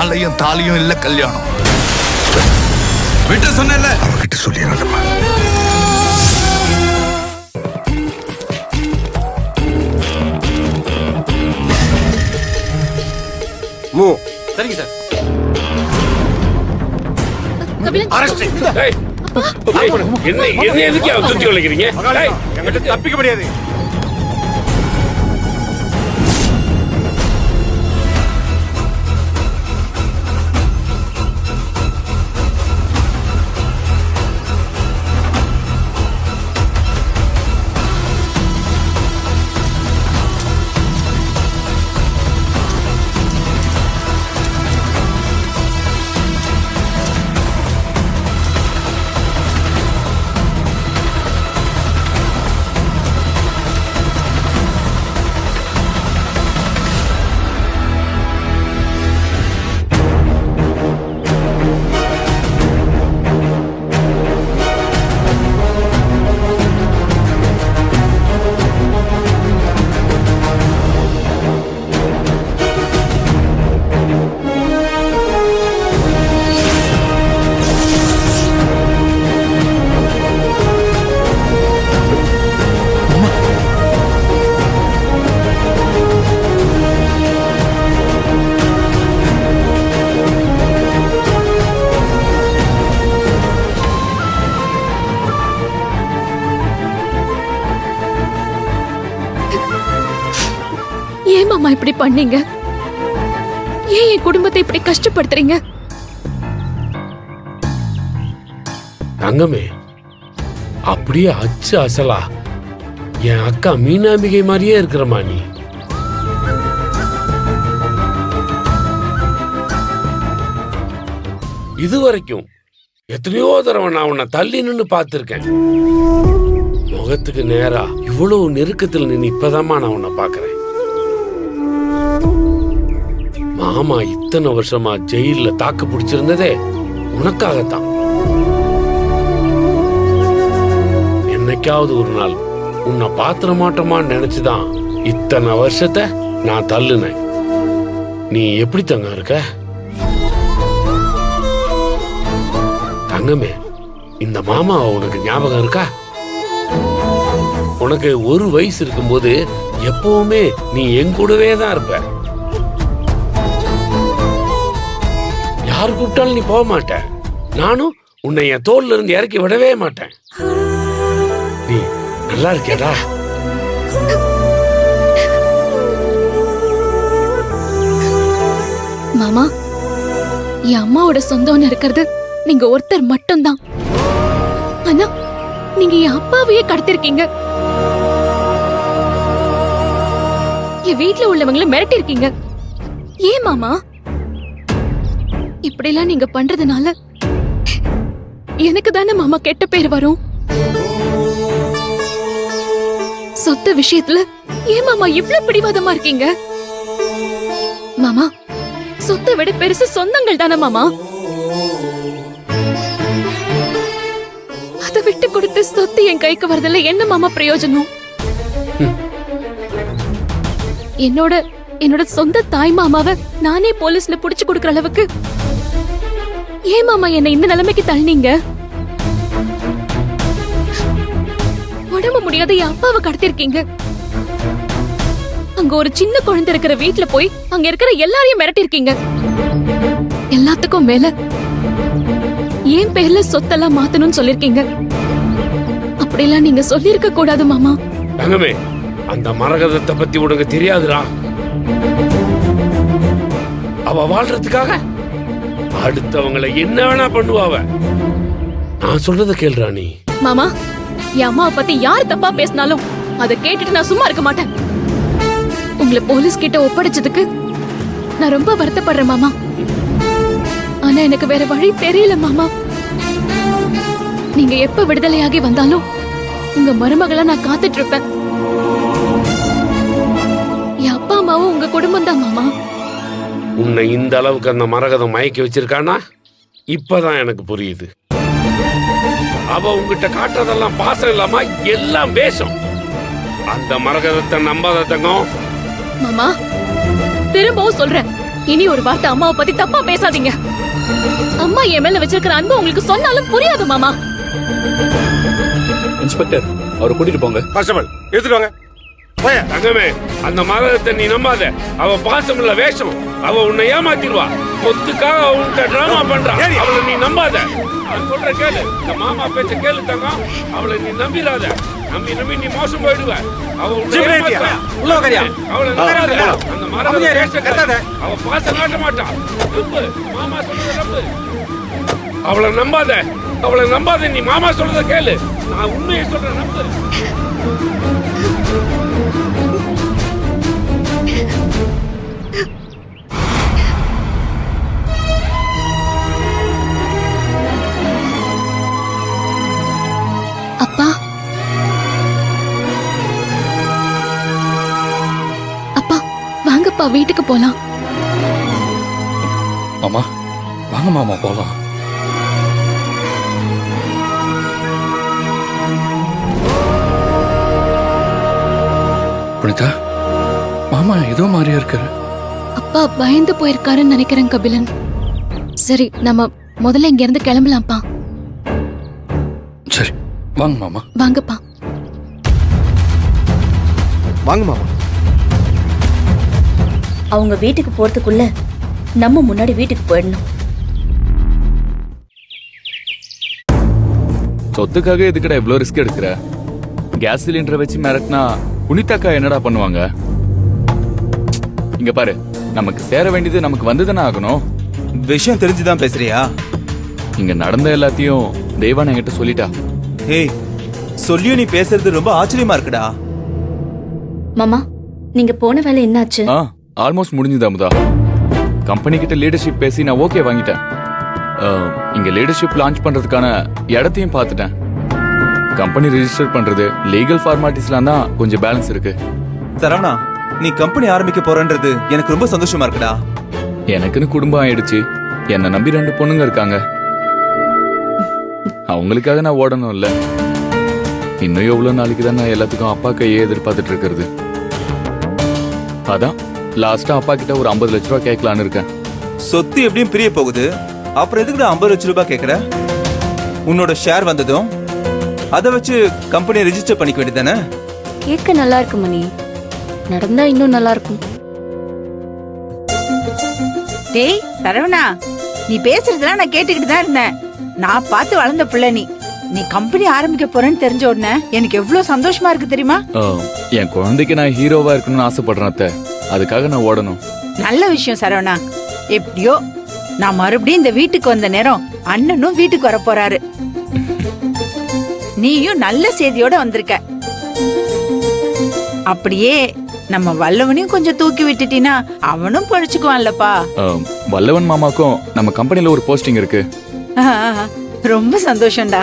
மாலையும் தாலியும் இல்ல கல்யாணம். விட்டு சொன்னேன்ல, அவகிட்ட சொல்லிடுறேன். சரிங்க சார். என்ன எதுக்கு சுத்தி வளைக்கிறீங்க? தப்பிக்க முடியாது. ஏன் மாமா இப்படி பண்ணீங்க? ஏன் என் குடும்பத்தை இப்படி கஷ்டப்படுத்துறீங்க? தங்கமே, அப்படியே அச்சு அசலா என் அக்கா மீனாம்பிகை மாதிரியே இருக்கிறமா நீ. இதுவரைக்கும் எத்தனையோ தடவை நான் உன்னை தள்ளி நின்னு பார்த்திருக்கேன். முகத்துக்கு நேரா இவ்வளவு நெருக்கத்தில் நின்று இப்பதாம்மா நான் உன்னை பார்க்கிறேன். மாமா இத்தனை வருஷமா ஜெயில தாக்கு பிடிச்சிருந்ததே உனக்காகத்தான். என்னைக்காவது ஒரு நாள் உன்னை பாத்திர மாட்டோமான்னு நினைச்சுதான் இத்தனை வருஷத்தை நான் தள்ளுனேன். நீ எப்படி தங்க இருக்க? தங்கமே, இந்த மாமா உனக்கு ஞாபகம் இருக்கா? உனக்கு ஒரு வயசு இருக்கும்போது எப்பவுமே நீ என் கூடவே தான் இருப்ப. யாரு கூப்பிட்டாலும் நீ போக மாட்ட. நானும் உன்னை என் தோல்ல இருந்து இறக்கி விடவே மாட்டேன். நீ நல்லா இருக்கியாடா? மாமா, என் அம்மாவோட சொந்தம்னு இருக்கிறது நீங்க ஒருத்தர் மட்டும்தான். ஆனா நீங்க என் அப்பாவையே கடத்திருக்கீங்க. என் வீட்டுல உள்ளவங்களை மிரட்டி இருக்கீங்க. ஏன் மாமா இப்படி எல்லாம் நீங்க பண்றதுனால எனக்கு தானே மாமா கெட்ட பேர் வரும். சொத்து விஷயத்துல ஏன் மாமா இவ்ளோ பிடிவாதமா இருக்கீங்க? மாமா, சொத்தை விட பெருசு சொந்தங்கள் தானே மாமா. அதை விட்டு கொடுத்து சொத்து என் கைக்கு வரதுல என்ன மாமா பிரயோஜனம்? என்னோட சொந்த தாய் மாமாவை நானே போலீஸ்ல புடிச்சு கொடுக்கற அளவுக்கு ஏன் மாமா என்ன இந்த நிலைமைக்கு தள்ளினீங்க? உடம்பு முடியாத என் அப்பாவை கடத்திருக்கீங்க. அங்க ஒரு சின்ன குழந்தை இருக்கிற வீட்டுல போய் அங்க இருக்கிற எல்லாரையும் மிரட்டி இருக்கீங்க. எல்லாத்துக்கும் மேல என் பேர்ல சொத்தெல்லாம் மாத்தணும்னு சொல்லிருக்கீங்க. அப்படியெல்லாம் நீங்க சொல்லிருக்க கூடாது மாமா. தங்கமே, அந்த மரகதத்தை பத்தி உனக்கு தெரியாதுடா. அவ வாழ்றதுக்காக அடுத்தவங்களை என்ன வேணா பண்ணுவாவ. நான் சொல்றத கேள்றா நீ. மாமா, என் அம்மாவை பத்தி யார் தப்பா பேசினாலும் அதை கேட்டுட்டு நான் சும்மா இருக்க மாட்டேன். உங்களை போலீஸ் கிட்ட ஒப்படைச்சதுக்கு நான் ரொம்ப வருத்தப்படுறேன் மாமா. ஆனா எனக்கு வேற வழி தெரியல மாமா. நீங்க எப்ப விடுதலையாகி வந்தாலும் உங்க மருமகளா நான் காத்துட்டு இருப்பேன். என் அப்பா அம்மாவும் உங்க குடும்பம் தான் மாமா. உன்னை இந்த அளவுக்கு அந்த மரகதம் மயக்கி வச்சிருக்கானா இப்பதான் எனக்கு புரியுது. அவ உங்ககிட்ட காட்டுறதெல்லாம் பாசம் இல்லாம எல்லாம் வேஷம். அந்த மரகதத்தை நம்பாத தங்கம். மாமா, திரும்பவும் சொல்றேன், இனி ஒரு வார்த்தை அம்மாவை பத்தி தப்பா பேசாதீங்க. அம்மா என் மேல வச்சிருக்கிற அன்பு உங்களுக்கு சொன்னாலும் புரியாது மாமா. இன்ஸ்பெக்டர் அவரை கூட்டிட்டு போங்க. கான்ஸ்டபிள் எடுத்துட்டு வாங்க. போயா. தங்கமே, அந்த மரகதத்தை நீ நம்பாத. அவ பாசமுள்ள வேஷம். அவ உன்னை ஏமாத்திடுவா. சொத்துக்காக அவன்கிட்ட டிராமா பண்றா. அவளை நீ நம்பாத. நான் சொல்ற கேளு. இந்த மாமா பேச்ச கேளு தங்கம். அவளை நீ நம்பிடாத. நம்பி நீ மோசம் போயிடுவ. அவ உன்னை ஏமாத்துறா. உள்ள உட்காரியா. அவளை நம்பாத. அந்த மரகத வேஷ கத்தாத. அவ பாசம் காட்ட மாட்டா. நம்பு. மாமா சொல்றத நம்பு. அவளை நம்பாத. அவளை நம்பாத. நீ மாமா சொல்றத கேளு. நான் உண்மையை சொல்றேன். நம்பு. அப்பா, அப்பா வாங்கப்பா, வீட்டுக்கு போலாம். மாமா வாங்க மாமா போலாம். புனிதா, மாமா ஏதோ மாதிரியா இருக்காரு. அப்பா பயந்து போயிருக்காருன்னு நினைக்கிறேன் கபிலன். சரி, நம்ம முதல்ல இங்க இருந்து கிளம்பலாம்ப்பா. சரி வாங்க மாமா. வாங்கப்பா. வாங்க மாமா. அவங்க வீட்டுக்கு போறதுக்குள்ள நம்ம முன்னாடி வீட்டுக்கு போயிடணும். சொத்துக்காக எதுக்குடா இவ்ளோ ரிஸ்க் எடுக்கிற? கேஸ் சிலிண்டரை வச்சு மிரட்டினா புனிதாக்கா என்னடா பண்ணுவாங்க? இங்க பாரு, நமக்கு சேர வேண்டியது நமக்கு வந்துதானே ஆகணும். விஷயம் தெரிஞ்சுதான் பேசுறியா? இங்க நடந்த எல்லாத்தையும் தேவான் என்கிட்ட சொல்லிட்டா. ஏய், சொல்லியும் நீ பேசுறது ரொம்ப ஆச்சரியமா இருக்குடா. மாமா, நீங்க போன வேலை என்னாச்சு? ஆல்மோஸ்ட் முடிஞ்சுது அமுதா. கம்பெனி கிட்ட லீடர்ஷிப் பேசி நான் ஓகே வாங்கிட்டேன். இங்க லீடர்ஷிப் லான்ச் பண்றதுக்கான இடத்தையும் பார்த்துட்டேன். கம்பெனி ரெஜிஸ்டர் பண்றது, லீகல் ஃபார்மாலிட்டிஸ்லாம் தான் கொஞ்சம் பேலன்ஸ் இருக்கு. சரவணா, நீ கம்பெனி ஆரம்பிக்க போறன்றது எனக்கு ரொம்ப சந்தோஷமா இருக்குடா. எனக்குன்னு குடும்பம் ஆயிடுச்சு. என்னை நம்பி 2 பொண்ணுங்க இருக்காங்க. அவங்களுக்காக நான் ஓடணும் இல்ல. இன்னும் எவ்வளவு நாளைக்கு தான் நான் எல்லாத்துக்கும் அப்பா கையே எதிர்பார்த்துட்டு இருக்கிறது. அதான் லாஸ்டா அப்பா கிட்ட ஒரு 50 லட்ச ரூபாய் கேட்கலான்னு இருக்கேன். சொத்து எப்படியும் பிரிய போகுது, அப்புறம் எதுக்குடா 50 லட்ச ரூபாய் கேக்குற? உன்னோட ஷேர் வந்ததும் அதை வச்சு கம்பெனி ரெஜிஸ்டர் பண்ணிக்க வேண்டியதானே? கேட்க நல்லா இருக்கு மணி, நடந்தா இன்னும் நல்லா இருக்கும். டேய் சரவணா, நீ பேசுறதெல்லாம் நான் கேட்டுக்கிட்டு தான் இருந்தேன். நான் பார்த்து வளர்ந்த பிள்ளை நீ. நீ கம்பெனி ஆரம்பிக்க போறேன்னு தெரிஞ்ச உடனே எனக்கு எவ்வளவு சந்தோஷமா இருக்கு தெரியுமா? என் குழந்தைக்கு நான் ஹீரோவா இருக்கணும்னு ஆசைப்படுறேன் அத்தை. அதுக்காக நான் ஓடணும். நல்ல விஷயம் சரவணா. எப்படியோ நான் மறுபடியும் இந்த வீட்டுக்கு வந்த நேரம் அண்ணனும் வீட்டுக்கு வர போறாரு. நீயும் நல்ல செய்தியோட வந்திருக்க. அப்படியே நம்ம வல்லவனையும் கொஞ்சம் தூக்கி விட்டுட்டீனா அவனும் படிச்சுக்குவான்லப்பா. வல்லவன் மாமாக்கும் நம்ம கம்பெனில ஒரு போஸ்டிங் இருக்கு. ரொம்ப சந்தோஷம்டா.